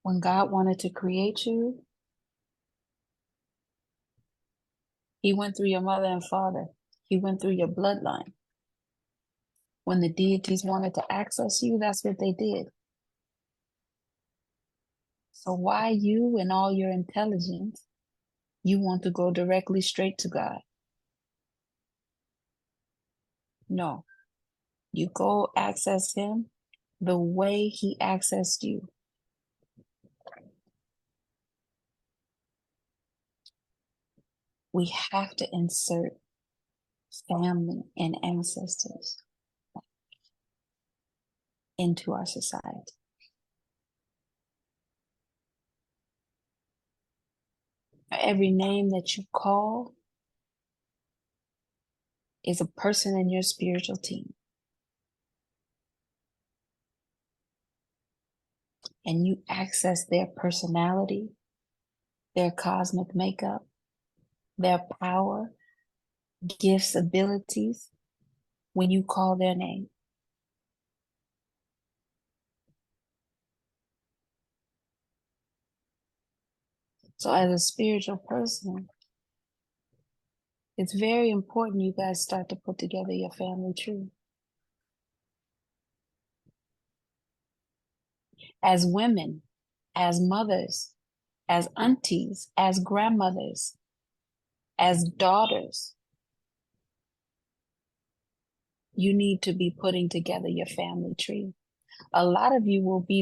When God wanted to create you, He went through your mother and father. He went through your bloodline. When the deities wanted to access you, that's what they did. So why you and all your intelligence, you want to go directly straight to God? No. You go access Him the way He accessed you. We have to insert family and ancestors into our society. Every name that you call is a person in your spiritual team. And you access their personality, their cosmic makeup, their power, gifts, abilities when you call their name. So as a spiritual person, it's very important you guys start to put together your family tree. As women, as mothers, as aunties, as grandmothers, as daughters, you need to be putting together your family tree. A lot of you will be